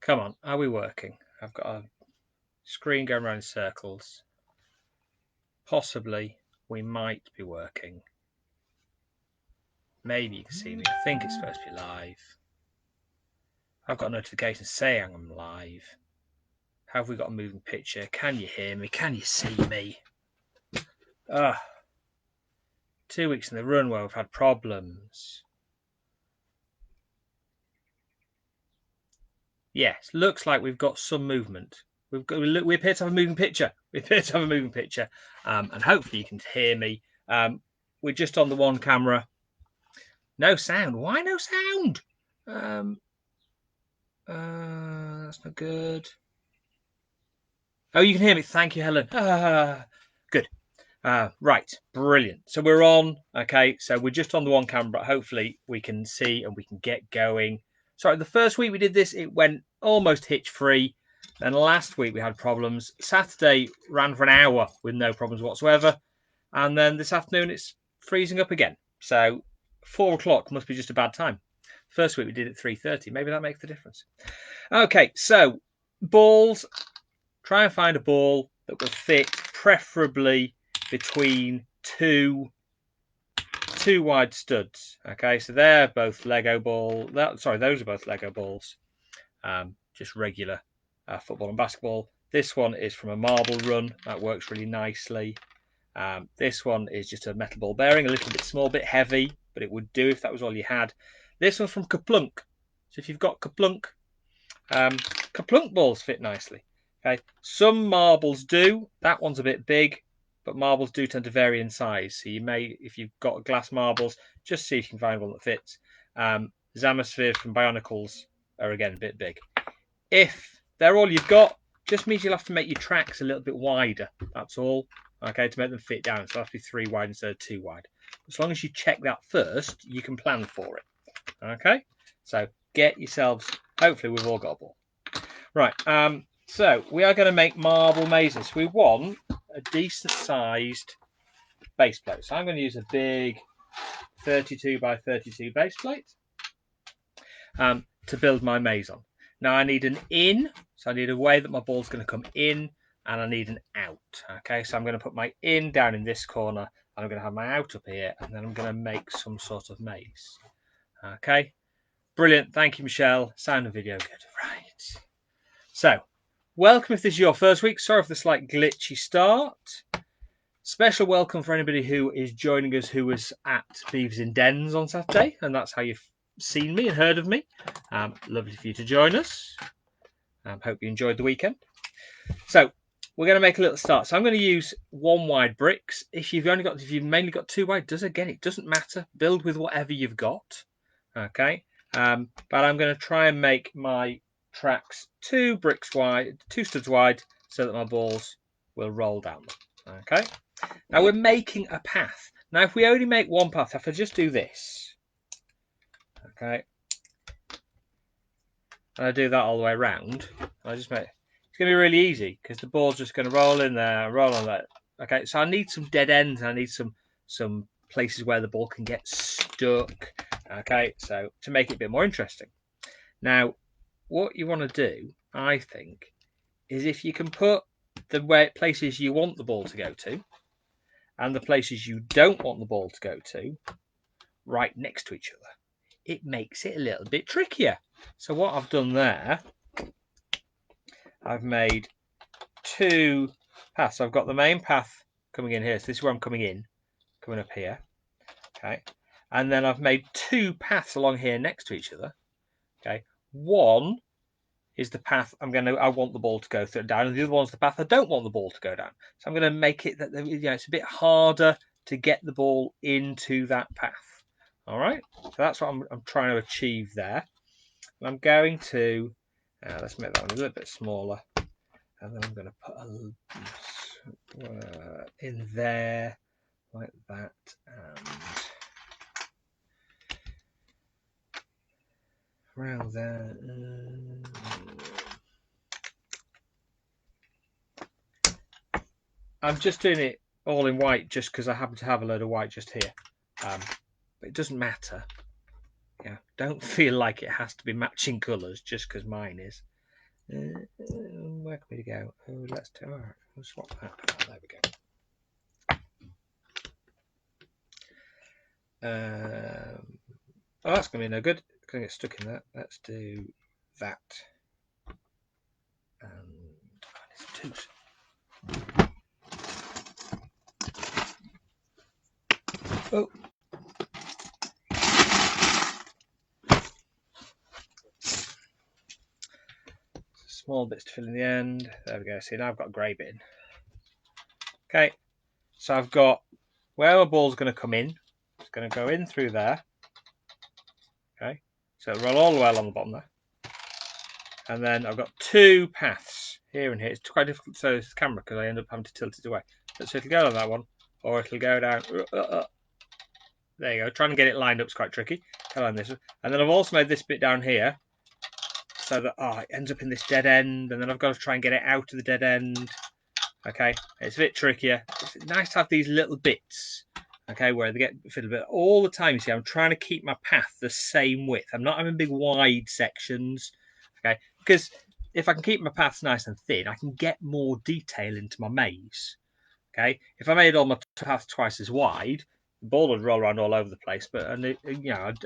Come on, are we working? I've got a screen going around in circles. Possibly we might be working. Maybe you can see me. I think it's supposed to be live. I've got a notification saying I'm live. Have we got a moving picture? Can you hear me? Can you see me? 2 weeks in the run where we've had problems. Yes, looks like we've got some movement. We appear to have a moving picture. And hopefully you can hear me. We're just on the one camera. No sound. Why no sound? That's not good. Oh, you can hear me. Thank you, Helen. Good. Right, brilliant. So we're on. Okay, so we're just on the one camera, but hopefully we can see and we can get going. Sorry, the first week we did this, it went almost hitch-free. Then last week we had problems. Saturday ran for an hour with no problems whatsoever. And then this afternoon it's freezing up again. So 4 o'clock must be just a bad time. First week we did it at 3:30. Maybe that makes the difference. Okay, so balls. Try and find a ball that will fit preferably between two wide studs. Okay, so they're both Lego ball. Sorry, those are both Lego balls. Just regular football and basketball. This one is from a marble run. That works really nicely. This one is just a metal ball bearing, a little bit small, bit heavy, but it would do if that was all you had. This one's from Kaplunk. So if you've got Kaplunk, Kaplunk balls fit nicely. Okay, some marbles do. That one's a bit big, but marbles do tend to vary in size. So you may, if you've got glass marbles, just see if you can find one that fits. Zamasphere from Bionicles are again a bit big. If they're all you've got, just means you'll have to make your tracks a little bit wider. That's all. Okay, to make them fit down. So it'll have to be 3 wide instead of 2 wide. As long as you check that first, you can plan for it. Okay, so get yourselves. Hopefully, we've all got a ball. Right. So we are going to make marble mazes. We want a decent sized base plate. So I'm going to use a big 32 by 32 base plate to build my maze on. Now I need an in, so I need a way that my ball's going to come in, and I need an out. Okay, so I'm going to put my in down in this corner, and I'm going to have my out up here, and then I'm going to make some sort of maze. Okay, brilliant. Thank you, Michelle. Sound and video good. Right. So, welcome if this is your first week. Sorry for the slight glitchy start. Special welcome for anybody who is joining us who was at Beavers in Dens on Saturday, and that's how you've seen me and heard of me. Lovely for you to join us. Hope you enjoyed the weekend. So we're going to make a little start. So I'm going to use 1 wide bricks. If you've mainly got 2 wide, it doesn't matter. Build with whatever you've got. Okay. But I'm going to try and make my tracks 2 bricks wide, 2 studs wide, so that my balls will roll down them. Okay. Now we're making a path. Now if we only make one path, if I just do this, okay, and I do that all the way around, I just make it's going to be really easy because the ball's just going to roll in there, roll on that. Okay, so I need some dead ends. I need some places where the ball can get stuck. Okay, so to make it a bit more interesting. Now, what you want to do, I think, is if you can put the places you want the ball to go to and the places you don't want the ball to go to right next to each other, it makes it a little bit trickier. So what I've done there, I've made 2 paths. I've got the main path coming in here. So this is where I'm coming in, coming up here. Okay. And then I've made 2 paths along here next to each other. Okay. One is the path I want the ball to go down, and the other one's the path I don't want the ball to go down. So I'm going to make it that it's a bit harder to get the ball into that path. All right. So that's what I'm trying to achieve there. And I'm going to let's make that one a little bit smaller, and then I'm going to put in there like that, and around there. I'm just doing it all in white just because I happen to have a load of white just here. But it doesn't matter. Yeah, don't feel like it has to be matching colours just because mine is. Where can we go? Oh, let's swap that. Oh, there we go. Oh, that's going to be no good. It's going to get stuck in that. Let's do that. And it's tooth. Oh. Small bits to fill in the end. There we go. See, now I've got a grey bit in. Okay. So I've got where our ball's going to come in. It's going to go in through there. Okay. So it'll roll all the way along the bottom there. And then I've got two paths here and here. It's quite difficult to show this camera because I end up having to tilt it away. So it'll go on that one, or it'll go down. There you go. Trying to get it lined up is quite tricky. Go on this one. And then I've also made this bit down here so that it ends up in this dead end, and then I've got to try and get it out of the dead end. Okay, it's a bit trickier. It's nice to have these little bits, okay, where they get filled a bit all the time. You see, I'm trying to keep my path the same width. I'm not having big wide sections, okay, because if I can keep my paths nice and thin, I can get more detail into my maze. Okay, if I made all my paths twice as wide, the ball would roll around all over the place, but I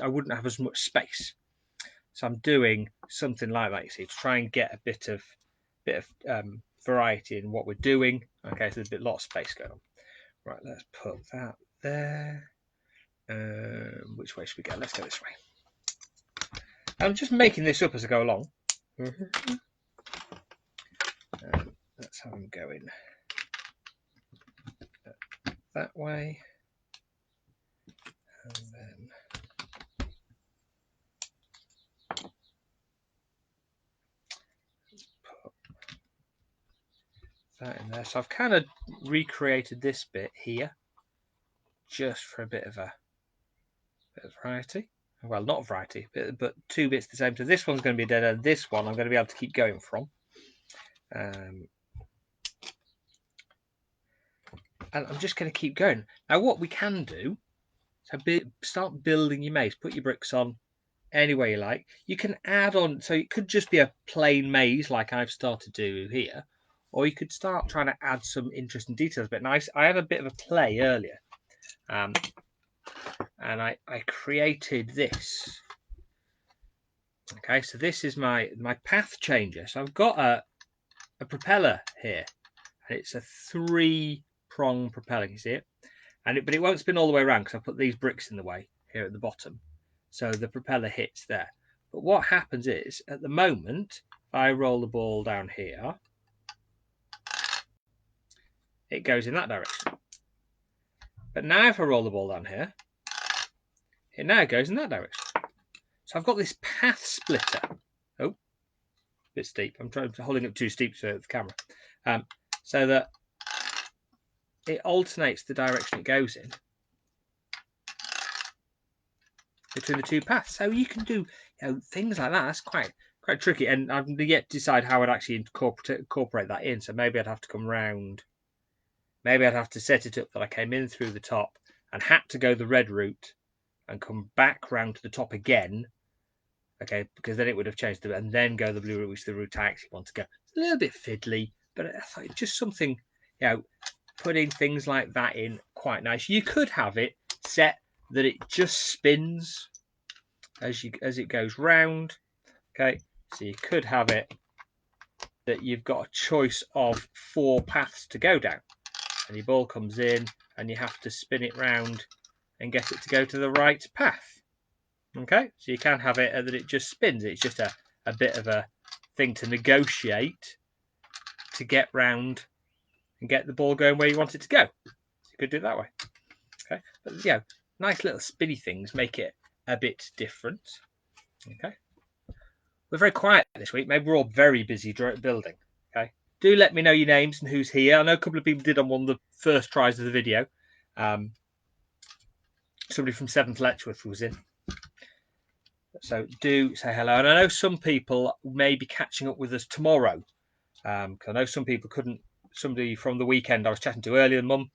wouldn't have as much space. So I'm doing something like that, you see, to try and get a bit of variety in what we're doing. Okay, so there's a lot of space going on. Right, let's put that there. Which way should we go? Let's go this way. I'm just making this up as I go along. Let's have them going that way. And then put that in there. So I've kind of recreated this bit here just for a bit of variety. Well, not variety, but two bits the same. So this one's going to be dead end. This one I'm going to be able to keep going from. And I'm just going to keep going. Now, what we can do, so start building your maze. Put your bricks on any way you like. You can add on, so it could just be a plain maze like I've started to do here, or you could start trying to add some interesting details. But nice. I had a bit of a play earlier, and I created this. Okay, so this is my path changer. So I've got a propeller here, and it's a 3-prong propeller. You see it? But it won't spin all the way around because I put these bricks in the way here at the bottom, so the propeller hits there. But what happens is, at the moment, if I roll the ball down here, it goes in that direction. But now if I roll the ball down here, it now goes in that direction. So I've got this path splitter. Oh, a bit steep. I'm holding up too steep for the camera. So that it alternates the direction it goes in between the two paths. So you can do things like that. That's quite tricky. And I've yet to decide how I'd actually incorporate that in. So maybe I'd have to come round. Maybe I'd have to set it up that I came in through the top and had to go the red route and come back round to the top again. Okay, because then it would have changed and then go the blue route, which is the route I actually want to go. It's a little bit fiddly, but I thought it's just something, putting things like that in quite nice. You could have it set that it just spins as it goes round. Okay, so you could have it that you've got a choice of 4 paths to go down, and your ball comes in and you have to spin it round and get it to go to the right path. Okay, so you can have it that it just spins. It's just a bit of a thing to negotiate to get round and get the ball going where you want it to go. So you could do it that way. Okay, but nice little spinny things make it a bit different. Okay, we're very quiet this week. Maybe we're all very busy building. Okay, do let me know your names and who's here. I know a couple of people did on one of the first tries of the video. Somebody from 7th Letchworth was in. So do say hello. And I know some people may be catching up with us tomorrow. Because I know some people couldn't. Somebody from the weekend I was chatting to earlier, Mum,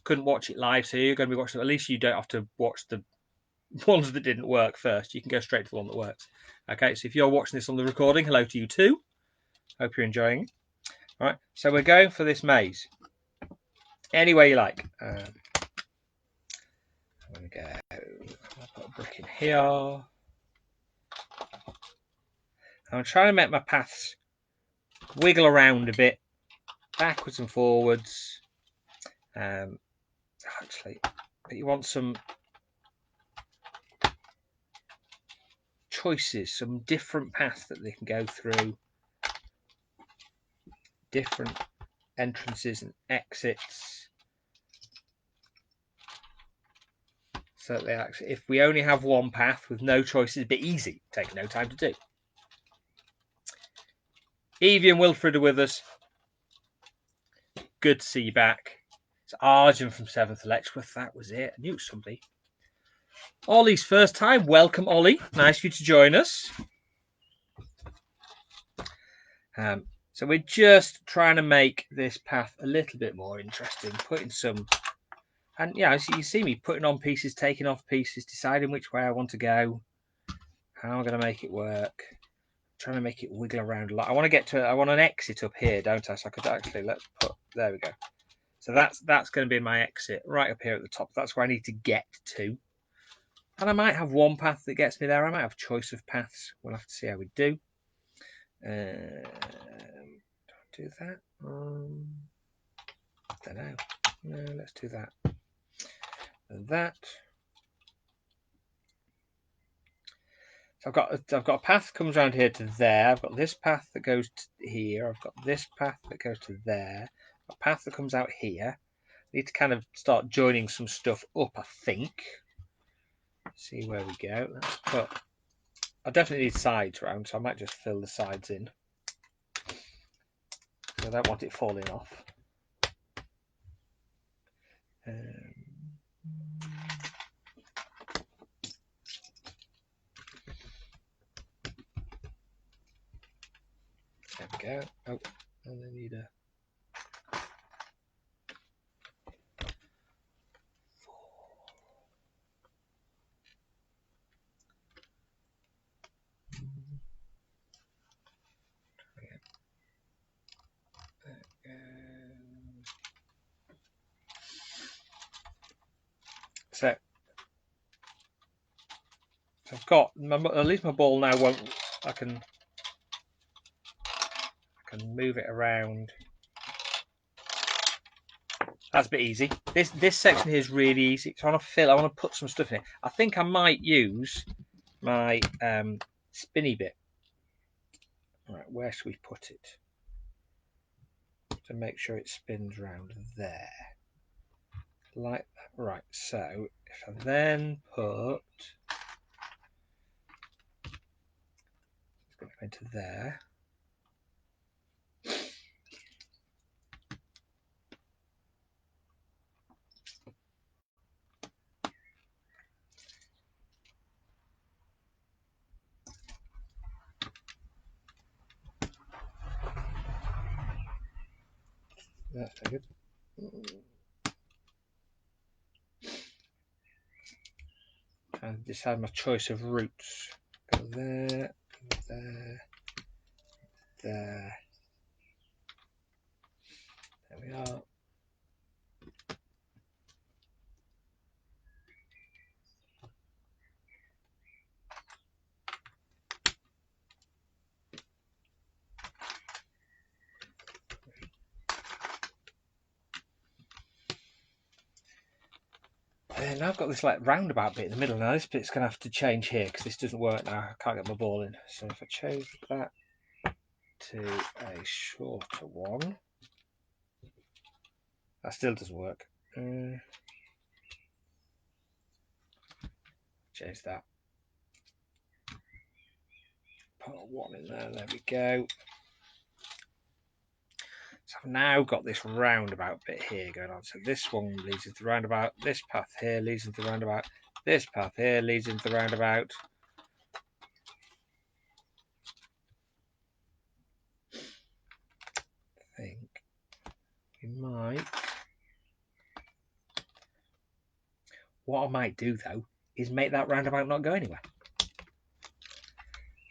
couldn't watch it live. So you're going to be watching. At least you don't have to watch the ones that didn't work first. You can go straight to the one that works. Okay. So if you're watching this on the recording, hello to you too. Hope you're enjoying it. All right, so we're going for this maze. Any way you like. I'm going to go. I'll put a brick in here. I'm trying to make my paths wiggle around a bit, backwards and forwards. Actually, but you want some choices, some different paths that they can go through, different entrances and exits. So they actually, if we only have one path with no choices, it's a bit easy. Take no time to do. Evie and Wilfred are with us. Good to see you back. It's Arjun from 7th Letchworth. That was it. I knew it was somebody. Ollie's first time. Welcome, Ollie. Nice for you to join us. So we're just trying to make this path a little bit more interesting. Putting some... And yeah, as you see me putting on pieces, taking off pieces, deciding which way I want to go. How am I going to make it work? Trying to make it wiggle around a lot. I want to get to... I want an exit up here, don't I? So I could actually... Let's put... There we go. So that's going to be my exit right up here at the top. That's where I need to get to. And I might have one path that gets me there. I might have a choice of paths. We'll have to see how we do. Don't do that. Don't know. No, let's do that. And that. So I've got a path that comes around here to there. I've got this path that goes to here. I've got this path that goes to there. A path that comes out here. I need to kind of start joining some stuff up, I think. See where we go. Let's put... I definitely need sides round, so I might just fill the sides in. I don't want it falling off. There we go. Oh, and I need a... So I've got at least my ball now won't. I can move it around. That's a bit easy. This section here is really easy. So I want to fill. I want to put some stuff in it. I think I might use my spinny bit. Right, where should we put it to make sure it spins around there? Like that. Right. So if I then put it's going to go into there. That's good. And decide my choice of routes. Go there, there, there. There we are. And I've got this like roundabout bit in the middle. Now this bit's going to have to change here because this doesn't work now. I can't get my ball in. So if I change that to a shorter one, that still doesn't work. Change that. Put one in there. There we go. So I've now got this roundabout bit here going on. So this one leads into the roundabout. This path here leads into the roundabout. This path here leads into the roundabout. I think we might. What I might do though is make that roundabout not go anywhere.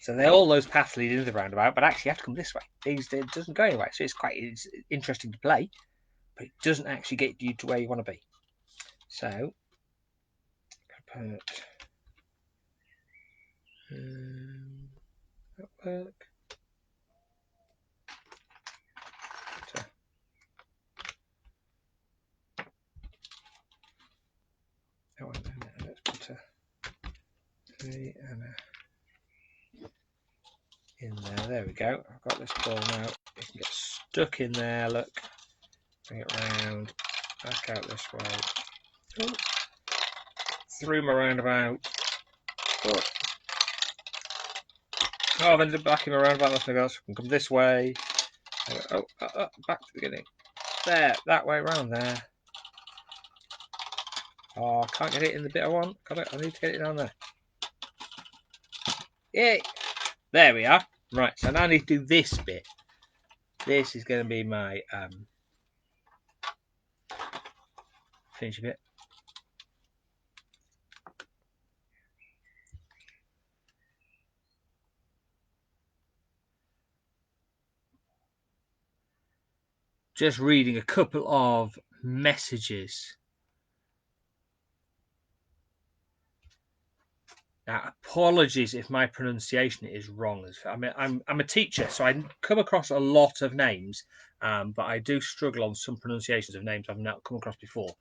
So they're all those paths leading into the roundabout, but actually you have to come this way. It doesn't go anywhere, so it's interesting to play, but it doesn't actually get you to where you want to be. So, put that work. Oh, no, let's put a 3 and a in there. There we go. I've got this ball now. It can get stuck in there. Look, bring it round, back out this way. Oh. Through my roundabout. Oh, I've ended up back in my roundabout. That's no good. I can come this way. Oh, back to the beginning. There, that way around there. Oh, I can't get it in the bit I want. Got it. I need to get it down there. Yay! There we are. Right, so now I need to do this bit. This is going to be my finish bit. Just reading a couple of messages. Now, apologies if my pronunciation is wrong. I mean, I'm a teacher, so I come across a lot of names, but I do struggle on some pronunciations of names I've not come across before.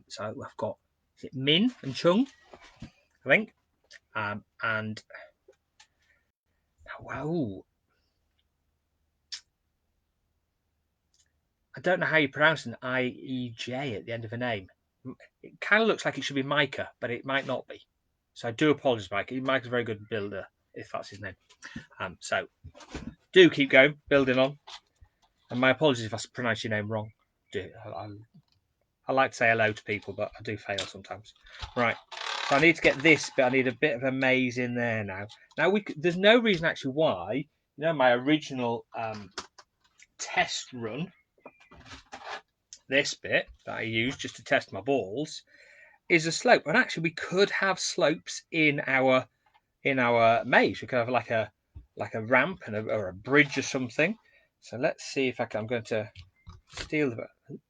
So I've got, is it Min and Chung, I think, and wow, I don't know how you pronounce an I-E-J at the end of a name. It kind of looks like it should be Micah, but it might not be. So I do apologise, Micah. Micah's a very good builder, if that's his name. So do keep going, building on. And my apologies if I pronounce your name wrong. I like to say hello to people, but I do fail sometimes. Right, so I need to get this bit. I need a bit of a maze in there now. Now, there's no reason actually why, my original test run, this bit that I used just to test my balls, is a slope. And actually, we could have slopes in our maze. We could have like a ramp or a bridge or something. So let's see if I can. I'm going to steal the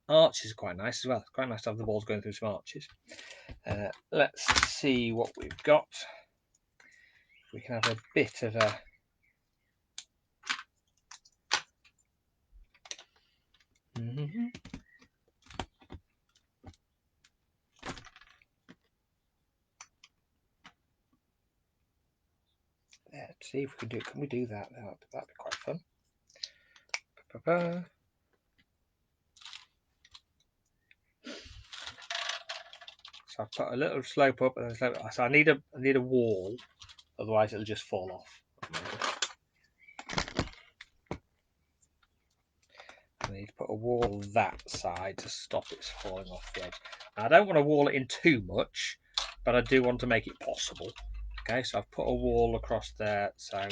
arches. Are quite nice as well. It's quite nice to have the balls going through some arches. Let's see what we've got. We can have a bit of a Let's see if we can do. Can we do that? That'd be quite fun. So I've put a little slope up, and so I need a wall, otherwise it'll just fall off. I need to put a wall that side to stop it falling off the edge. Now, I don't want to wall it in too much, but I do want to make it possible. Okay, so I've put a wall across there. So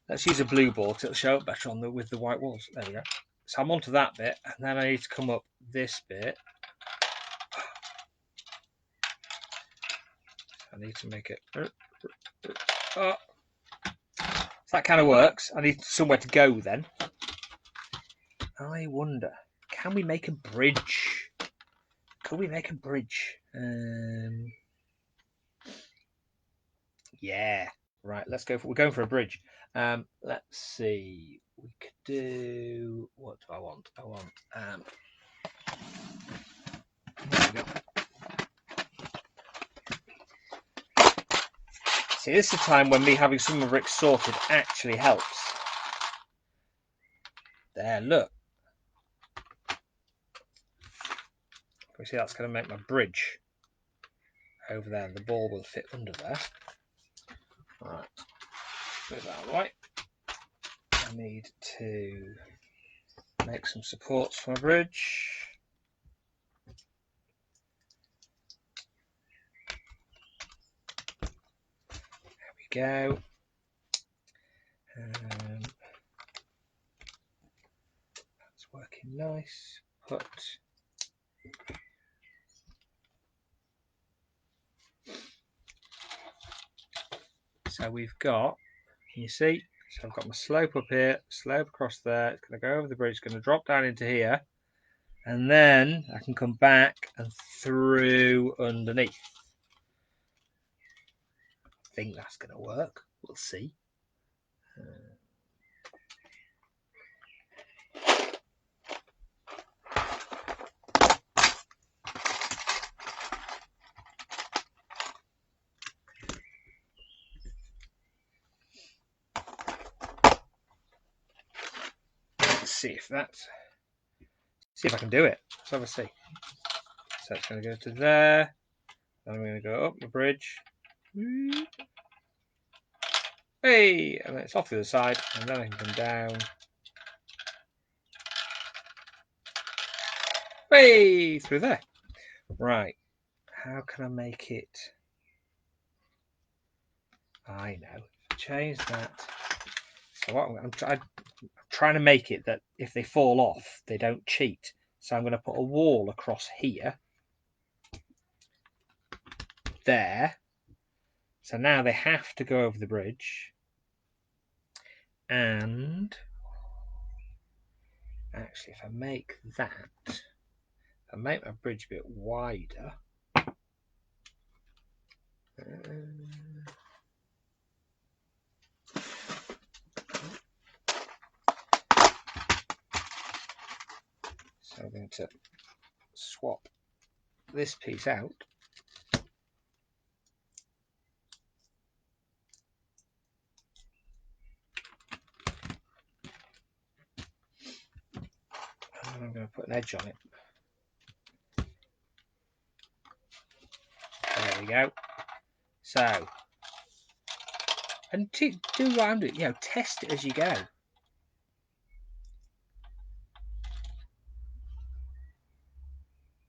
let's use a blue ball because it'll show up better with the white walls. There we go. So I'm onto that bit, and then I need to come up this bit. I need to make it. So that kind of works. I need somewhere to go then. I wonder, can we make a bridge? Could we make a bridge? Yeah. Right, let's go we're going for a bridge. Let's see. We could do, what do I want? I want there we go. See, this is the time when me having some of it sorted actually helps. There, look. We see that's going to make my bridge over there, and the ball will fit under there. Right, move that out of the way. I need to make some supports for my bridge. There we go. That's working nice. Put So we've got, can you see? So I've got my slope up here, slope across there. It's going to go over the bridge, it's going to drop down into here. And then I can come back and through underneath. I think that's going to work. We'll see. See if that's, see if I can do it. Let's have a see. So it's going to go to there, then I'm going to go up the bridge, hey, and then it's off the other side, and then I can come down, hey, through there. Right, how can I make it? I know, change that. So what I'm trying to make it that if they fall off, they don't cheat. So I'm going to put a wall across here, there. So now they have to go over the bridge. And actually, if I make that, if I make my bridge a bit wider, so I'm going to swap this piece out. And I'm going to put an edge on it. There we go. So, and do what I'm doing, you know, test it as you go.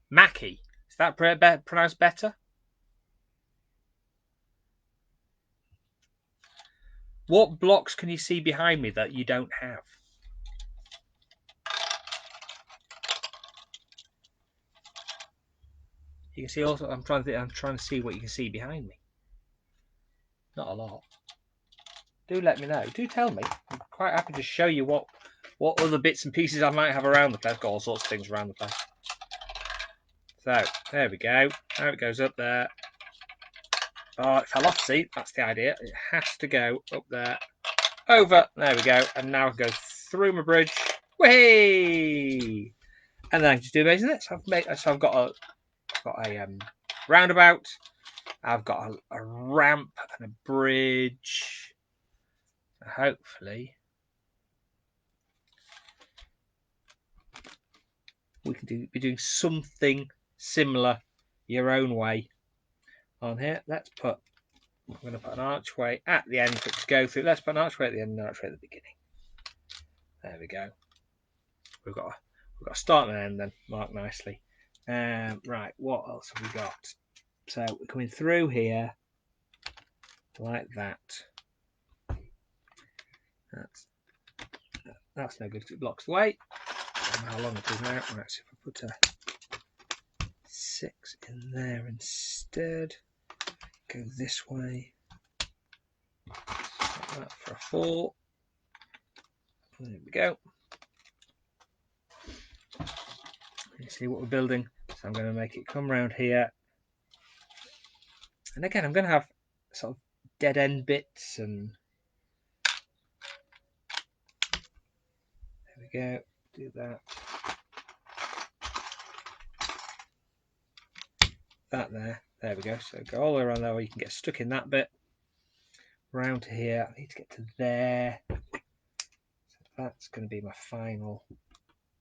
Mackie, is that pronounced better? What blocks can you see behind me that you don't have? You can see also. I'm trying to see what you can see behind me. Not a lot. Do let me know. Do tell me. I'm quite happy to show you what other bits and pieces I might have around the place. I've got all sorts of things around the place. So there we go. Now it goes up there. Oh, it fell off. See, that's the idea. It has to go up there, over. There we go. And now I can go through my bridge. Way! And then I can just do amazing bits. I've got a roundabout. I've got a ramp and a bridge. Hopefully, we can be doing something similar your own way on here. I'm going to put an archway at the end for it to go through. Let's put an archway at the end and an archway at the beginning. There we go. We've got a start and an end then, marked nicely. Right, what else have we got? So we're coming through here like that. That's no good because it blocks the way. I don't know how long it is now. Right, so if I put a 6 in there instead, go this way. Like that for a 4. There we go. You see what we're building. So I'm going to make it come around here. And again, I'm going to have sort of dead end bits and there we go. Do that. That there. There we go. So go all the way around there where you can get stuck in that bit. Round to here. I need to get to there. So that's going to be my final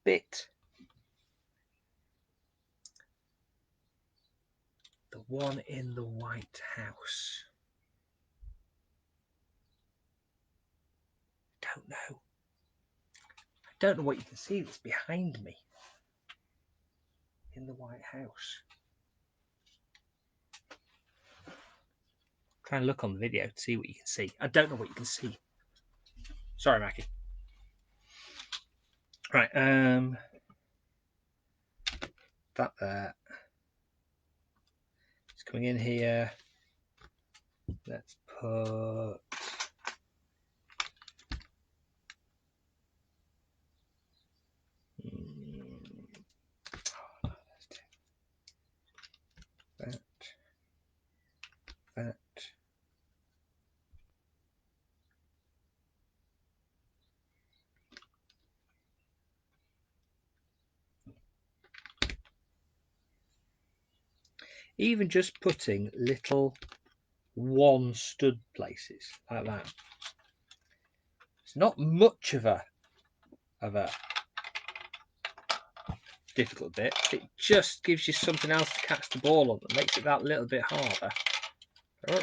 bit. The one in the White House. Don't know. I don't know what you can see that's behind me in the White House. Try and look on the video to see what you can see. I don't know what you can see. Sorry, Mackie. Right, that there. It's coming in here. Let's put that. Even just putting little one stud places like that. It's not much of a difficult bit. It just gives you something else to catch the ball on that makes it that little bit harder. Oh,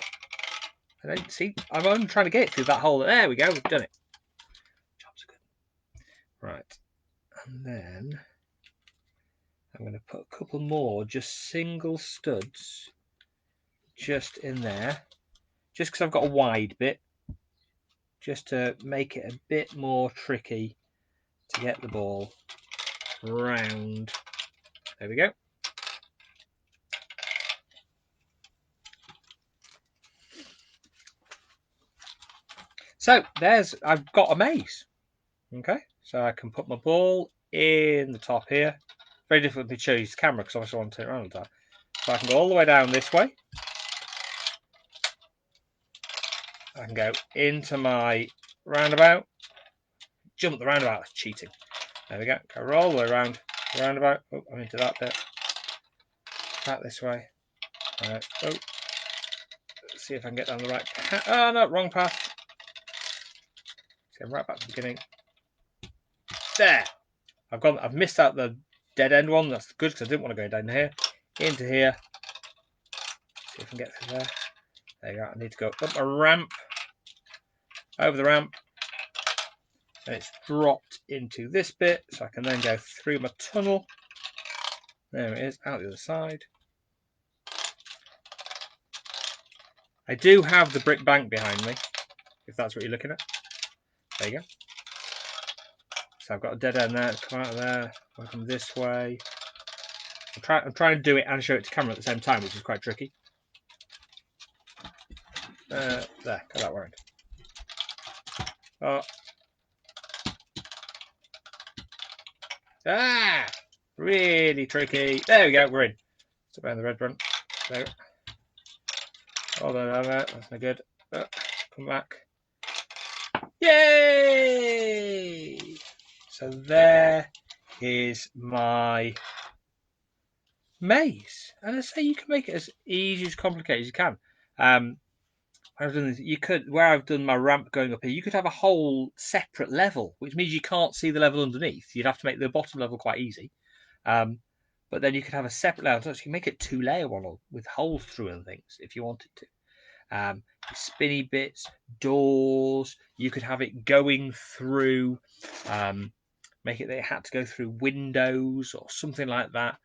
and then see, I'm only trying to get it through that hole. There we go, we've done it. Jobs are good. Right, and then I'm going to put a couple more, just single studs, just in there, just because I've got a wide bit, just to make it a bit more tricky to get the ball round. There we go. So there's, I've got a maze. Okay, so I can put my ball in the top here. Very difficult to show you the camera because obviously I want to turn it around all the time. So I can go all the way down this way. I can go into my roundabout. Jump the roundabout, that's cheating. There we go. Go roll all the way around the roundabout. Oh, I'm into that bit. Back this way. Right. Oh. Let's see if I can get down the right path. Oh no, wrong path. See, I'm right back to the beginning. There. I've missed out the dead end one. That's good because I didn't want to go down here. Into here. See if I can get through there. There you go. I need to go up a ramp. Over the ramp. And it's dropped into this bit, so I can then go through my tunnel. There it is, out the other side. I do have the brick bank behind me, if that's what you're looking at. There you go. So I've got a dead end there, come out of there, come this way. I'm trying to do it and show it to camera at the same time, which is quite tricky. There, got that round. Oh. Ah! Really tricky. There we go, we're in. Step around the red one. There. Hold on, that's no good. Come back. Yay! So there is my maze. And I say you can make it as easy as complicated as you can. I've done this, you could, where I've done my ramp going up here, you could have a whole separate level, which means you can't see the level underneath. You'd have to make the bottom level quite easy. But then you could have a separate level, so you can make it 2-layer one with holes through and things if you wanted to. Spinny bits, doors, you could have it going through, make it that it had to go through windows or something like that.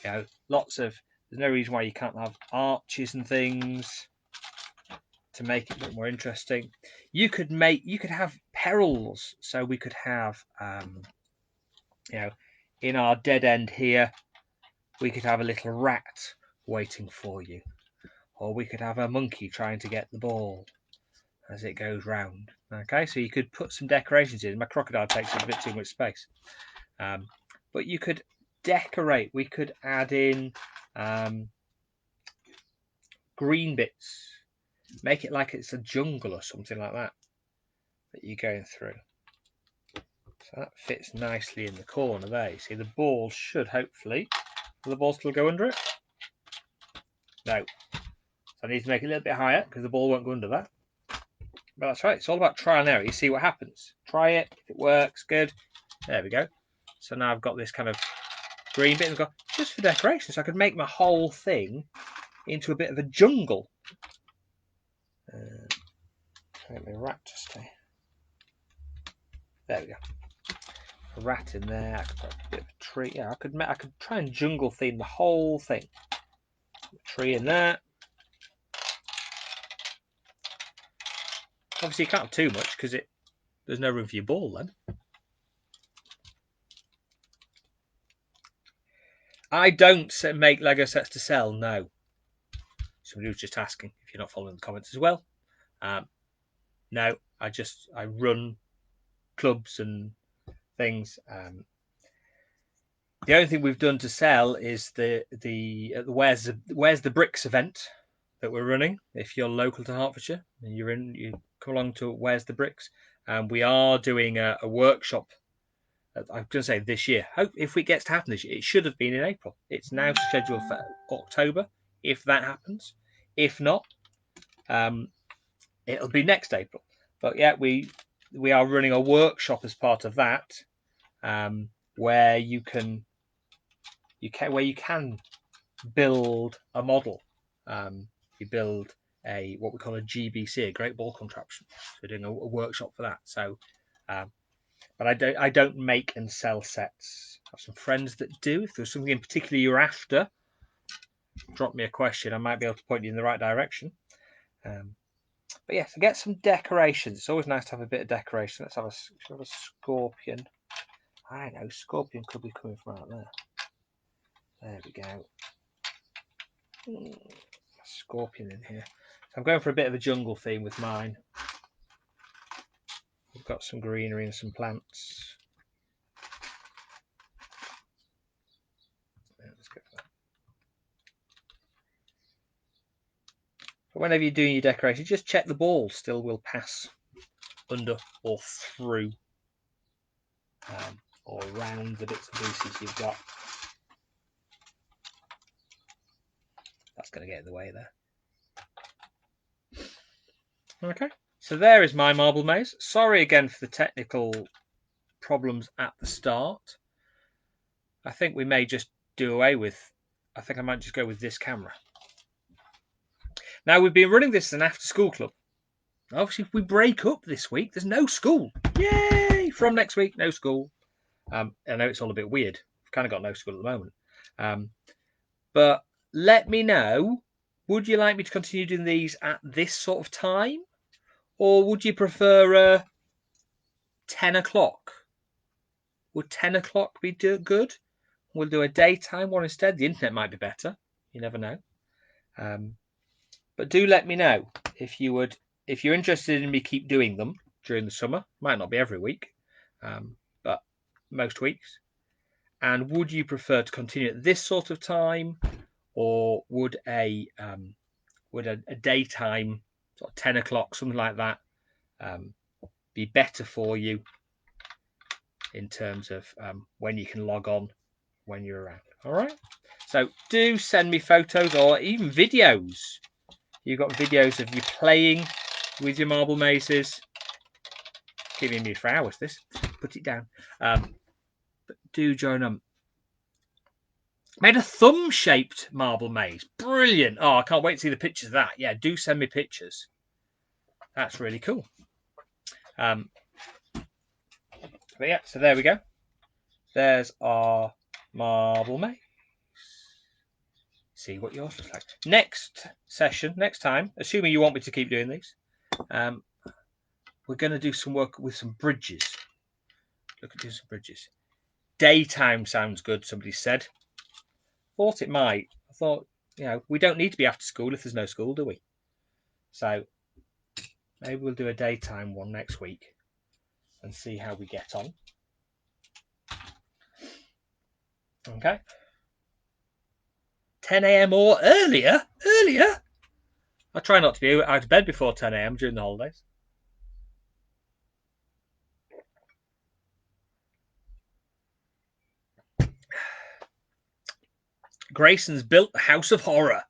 You know, there's no reason why you can't have arches and things to make it a bit more interesting. You could have perils, so we could have, in our dead end here, we could have a little rat waiting for you, or we could have a monkey trying to get the ball as it goes round. Okay, so you could put some decorations in. My crocodile takes up a bit too much space, but you could decorate. We could add in green bits. Make it like it's a jungle or something like that you're going through. So that fits nicely in the corner there. You see the ball should hopefully, will the ball still go under it? No. So I need to make it a little bit higher because the ball won't go under that. But that's right, it's all about trial and error. You see what happens. Try it, if it works, good. There we go. So now I've got this kind of green bit just for decoration. So I could make my whole thing into a bit of a jungle. Let me rat to stay. There we go. A rat in there. I could put a bit of a tree. Yeah, I could try and jungle theme the whole thing. A tree in there. Obviously, you can't have too much because there's no room for your ball then. I don't make Lego sets to sell. No. Somebody was just asking if you're not following the comments as well. No, I run clubs and things. The only thing we've done to sell is the Where's the Bricks event that we're running. If you're local to Hertfordshire and you come along to Where's the Bricks, and we are doing a workshop. I'm going to say this year. Hope if it gets to happen this year, it should have been in April. It's now scheduled for October, if that happens. If not, it'll be next April. But yeah, we are running a workshop as part of that, where you can build a model. You build what we call a GBC, a Great Ball Contraption. So we're doing a workshop for that. So, but I don't make and sell sets. I have some friends that do. If there's something in particular you're after, drop me a question. I might be able to point you in the right direction. But yeah, so get some decorations. It's always nice to have a bit of decoration. Let's have a scorpion. I don't know, scorpion could be coming from out there. There we go. Scorpion in here. So I'm going for a bit of a jungle theme with mine. We've got some greenery and some plants. Yeah, let's go for that. But whenever you're doing your decoration, just check the ball still will pass under or through or around the bits and pieces you've got. That's going to get in the way there. Okay, so there is my marble maze. Sorry again for the technical problems at the start. I think we may just do away with, I think I might just go with this camera. Now, we've been running this as an after-school club. Obviously, if we break up this week, there's no school. Yay! From next week, no school. I know it's all a bit weird. We've kind of got no school at the moment. But let me know, would you like me to continue doing these at this sort of time? Or would you prefer 10 o'clock? Would 10 o'clock be good? We'll do a daytime one instead. The internet might be better. You never know. But do let me know if you're interested in me keep doing them during the summer. Might not be every week, but most weeks. And would you prefer to continue at this sort of time, or would a daytime sort of 10 o'clock, something like that, be better for you in terms of when you can log on when you're around? All right. So do send me photos or even videos. You've got videos of you playing with your marble mazes. Keep me mute for hours. This, put it down. But do join them. Made a thumb-shaped marble maze. Brilliant. Oh, I can't wait to see the pictures of that. Yeah, do send me pictures. That's really cool. But yeah, so there we go. There's our marble maze. See what yours looks like. Next session, next time, assuming you want me to keep doing these, we're going to do some work with some bridges. Look at doing some bridges. Daytime sounds good, somebody said. Thought it might. I thought, we don't need to be after school if there's no school, do we? So maybe we'll do a daytime one next week and see how we get on. Okay. 10 a.m. or earlier? Earlier? I try not to be out of bed before 10 a.m. during the holidays. Grayson's built the House of Horror.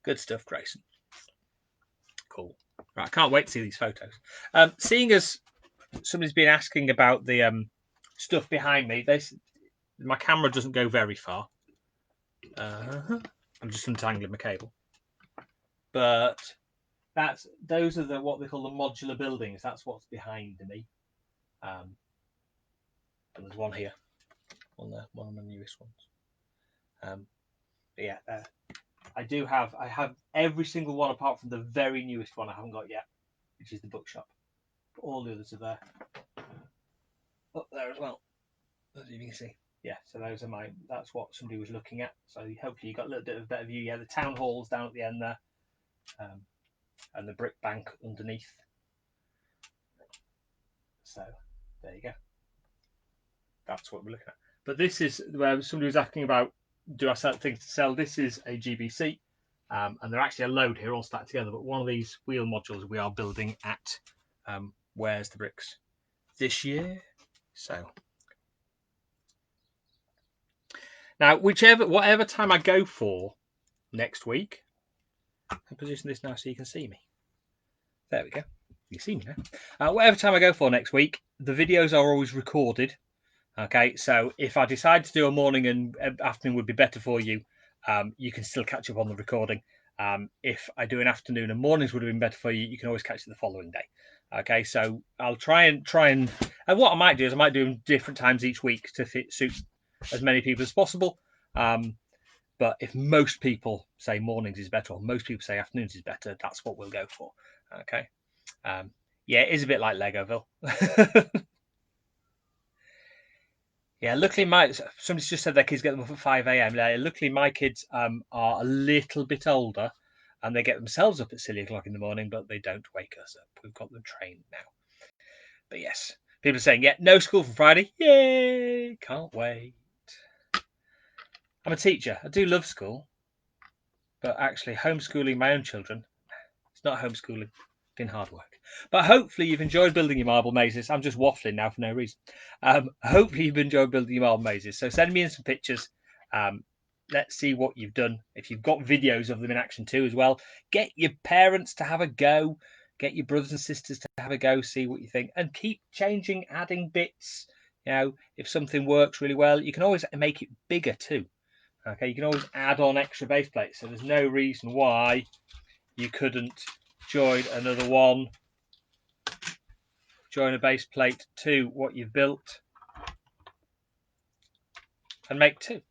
Good stuff, Grayson. Cool. Right, I can't wait to see these photos. Seeing as somebody's been asking about the stuff behind me, my camera doesn't go very far. I'm just untangling my cable. But those are what they call the modular buildings. That's what's behind me. And there's one here, one of the newest ones. But yeah, I have every single one apart from the very newest one I haven't got yet, which is the bookshop. But all the others are there. Up there as well, as you can see. Yeah, so those are that's what somebody was looking at. So hopefully you got a little bit of a better view. Yeah, the town hall's down at the end there. and the brick bank underneath. So there you go. That's what we're looking at. But this is where somebody was asking about, do I sell things to sell? This is a GBC, and they're actually a load here all stacked together. But one of these wheel modules we are building at Where's the Bricks this year. So now, whatever time I go for next week, I'll position this now so you can see me. There we go. You see me now. Whatever time I go for next week, the videos are always recorded. Okay, so if I decide to do a morning and afternoon would be better for you, you can still catch up on the recording. If I do an afternoon and mornings would have been better for you, you can always catch it the following day. Okay, so I'll try and what I might do is I might do them different times each week to suit as many people as possible. But if most people say mornings is better, or most people say afternoons is better, that's what we'll go for. Okay. Yeah, it is a bit like Legoville. Yeah, luckily somebody's just said their kids get them up at 5 a.m. Luckily my kids are a little bit older and they get themselves up at silly o'clock in the morning, but they don't wake us up. We've got them trained now. But yes, people are saying, yeah, no school from Friday. Yay, can't wait. I'm a teacher. I do love school, but actually homeschooling my own children, it's not homeschooling. It's been hard work. But hopefully you've enjoyed building your marble mazes. I'm just waffling now for no reason. Hopefully you've enjoyed building your marble mazes. So send me in some pictures. Let's see what you've done. If you've got videos of them in action too as well, get your parents to have a go. Get your brothers and sisters to have a go. See what you think. And keep changing, adding bits. You know, if something works really well, you can always make it bigger too. Okay, you can always add on extra base plates. So there's no reason why you couldn't join another one, join a base plate to what you've built, and make two.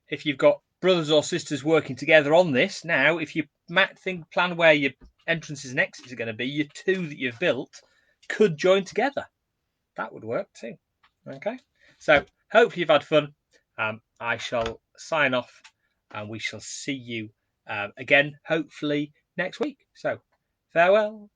If you've got brothers or sisters working together on this, now if you plan where your entrances and exits are going to be, your two that you've built could join together. That would work too. Okay, so hopefully you've had fun. I shall sign off and we shall see you again hopefully next week. So farewell.